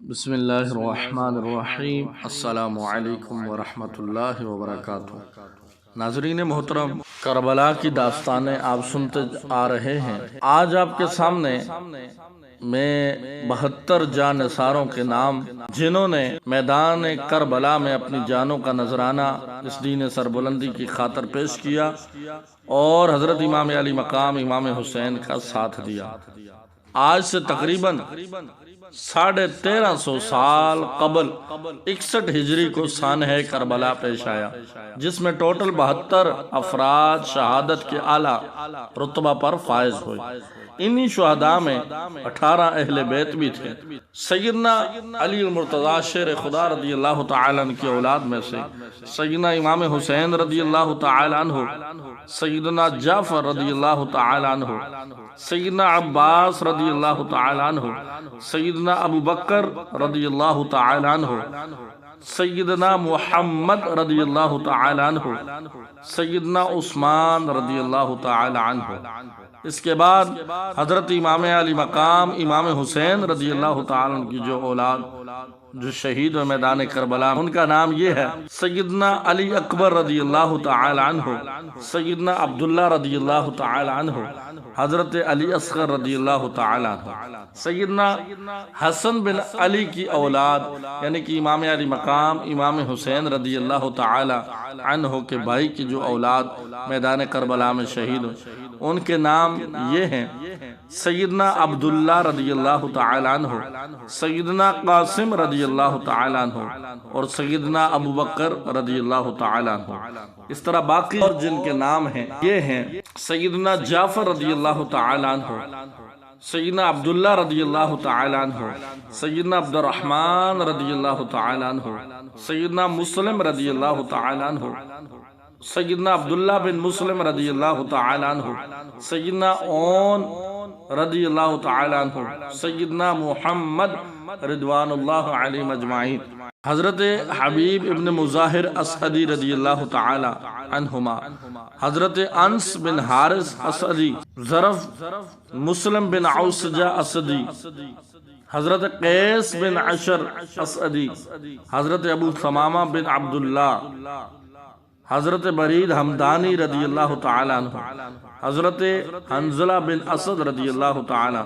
بسم اللہ الرحمن الرحیم۔ السلام علیکم ورحمۃ اللہ وبرکاتہ۔ ناظرین محترم، کربلا کی داستانیں آپ سنتے آ رہے ہیں۔ آج آپ کے سامنے میں 72 جانثاروں کے نام، جنہوں نے میدان کربلا میں اپنی جانوں کا نذرانہ اس دین سربلندی کی خاطر پیش کیا اور حضرت امام علی مقام امام حسین کا ساتھ دیا۔ آج سے تقریباً 1350 سال قبل 61 ہجری کو سانحہ کربلا پیش آیا، جس میں ٹوٹل 72 افراد شہادت کے اعلیٰ رتبہ پر فائز ہوئے۔ انہی شہداء میں 18 اہل بیت بھی تھے۔ سیدنا علی المرتضیٰ شیر خدا رضی اللہ تعالیٰ عنہ کی اولاد میں سے سیدنا امام حسین رضی اللہ تعالیٰ عنہ، سیدنا جعفر رضی اللہ تعالیٰ عنہ، سیدنا عباس رضی اللہ تعالیٰ عنہ، سیدنا ابو بکر رضی اللہ تعالیٰ عنہ، سیدنا محمد رضی اللہ تعالیٰ عنہ، سیدنا عثمان رضی اللہ تعالیٰ عنہ۔ اس کے بعد حضرت امام علی مقام امام حسین رضی اللہ تعالیٰ عنہ کی جو اولاد جو شہید و میدان کربلا، ان کا نام یہ ہے: سیدنا علی اکبر رضی اللہ تعالیٰ عنہ، سیدنا عبداللہ رضی اللہ تعالیٰ عنہ، حضرت علی اصغر رضی اللہ تعالیٰ عنہ، سیدنا حسن بن علی کی اولاد یعنی کہ امام علی مقام امام حسین رضی اللہ تعالیٰ عنہ کے بھائی کی جو اولاد میدان کربلا میں شہید ہوئے، ان کے نام یہ ہیں: سیدنا عبداللہ رضی اللہ تعالیٰ عنہ، سیدنا قاسم رضی اللہ تعالیٰ عنہ اور سیدنا ابو بکر رضی اللہ تعالیٰ عنہ۔ اس طرح باقی اور جن کے نام ہیں یہ ہیں: سیدنا جعفر رضی اللہ تعالیٰ عنہ، سیدنا عبداللہ رضی اللہ تعالیٰ عنہ، سیدنا عبد الرحمن رضی اللہ تعالیٰ عنہ، سیدنا مسلم رضی اللہ تعالیٰ عنہ، سیدنا عبداللہ بن مسلم رضی اللہ تعالیٰ عنہ، سیدنا اون رضی اللہ تعالیٰ عنہ، سیدنا محمد رضوان اللہ علیہ اجمعین، حضرت حبیب ابن مظاہر اسعدی رضی اللہ تعالیٰ عنہما، حضرت انس بن حارث اسعدی، ظرف مسلم بن عوسجہ اسعدی، حضرت قیس بن عشر اسعدی، حضرت ابو ثمامہ بن عبداللہ، حضرت برید حمدانی رضی اللہ تعالیٰ عنہ، حضرت حنظلہ بن اسد رضی اللہ تعالیٰ،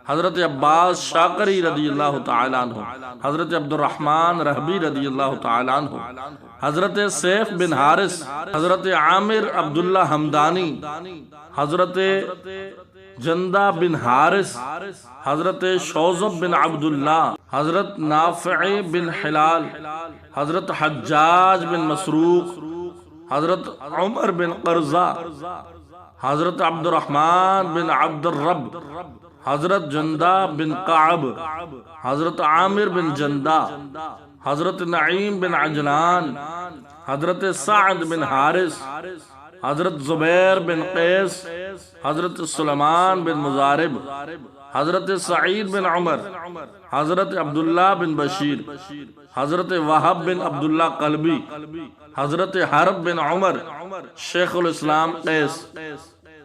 حضرت عباس شاکری رضی اللہ تعالیٰ عنہ، حضرت عبد الرحمن رہبی رضی اللہ تعالیٰ عنہ، حضرت سیف بن حارث، حضرت عامر عبداللہ حمدانی، حضرت جندہ بن حارث، حضرت شوزب بن عبداللہ، حضرت نافع بن حلال، حضرت حجاج بن مسروق، حضرت عمر بن قرظہ، حضرت عبد الرحمن بن عبد الرب، حضرت جندہ بن قعب، حضرت عامر بن جندہ، حضرت نعیم بن عجلان، حضرت سعد بن حارث، حضرت زبیر بن قیس، حضرت سلیمان بن مزارب، حضرت سعید بن عمر، حضرت عبداللہ بن بشیر، حضرت وہب بن عبداللہ قلبی، حضرت حرب بن عمر شیخ الاسلام قیس،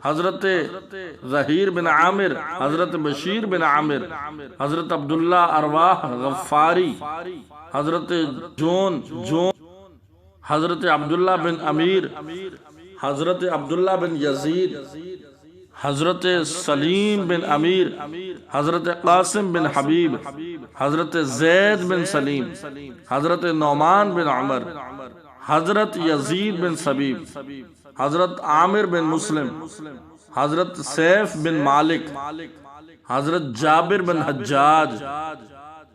حضرت ظہیر بن عامر، حضرت بشیر بن عامر، حضرت عبداللہ ارواح غفاری، حضرت جون، حضرت عبداللہ بن امیر، حضرت عبداللہ بن یزید، حضرت سلیم بن امیر، حضرت قاسم بن حبیب، حضرت زید بن سلیم، حضرت نعمان بن عمر، حضرت یزید بن سبیب، حضرت عامر بن مسلم، حضرت سیف بن مالک، حضرت جابر بن حجاج،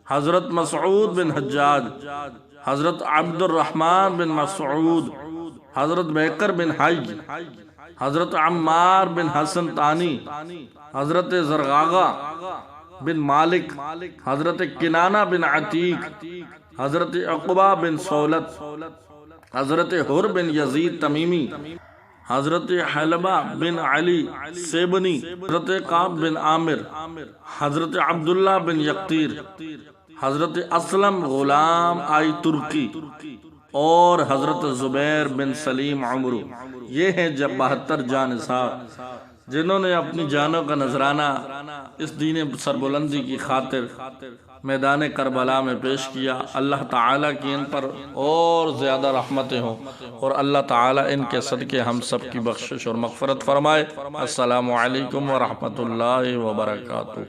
حضرت مسعود بن حجاج، حضرت عبد الرحمن بن مسعود، حضرت بیکر بن حج، حضرت عمار بن حسن تانی، حضرت زرغاغہ بن مالک، حضرت کنانہ بن عتیق، حضرت عقبہ بن سولت، حضرت حر بن یزید تمیمی، حضرت حلبہ بن علی سیبنی، حضرت قعب بن عامر، حضرت عبداللہ بن یقتیر، حضرت اسلم غلام آئی ترکی اور حضرت زبیر بن سلیم عمرو۔ یہ ہیں جب 72 جانثار جنہوں نے اپنی جانوں کا نذرانہ اس دین سربلندی کی خاطر میدان کربلا میں پیش کیا۔ اللہ تعالیٰ کی ان پر اور زیادہ رحمتیں ہوں، اور اللہ تعالیٰ ان کے صدقے ہم سب کی بخشش اور مغفرت فرمائے۔ السلام علیکم ورحمۃ اللہ وبرکاتہ۔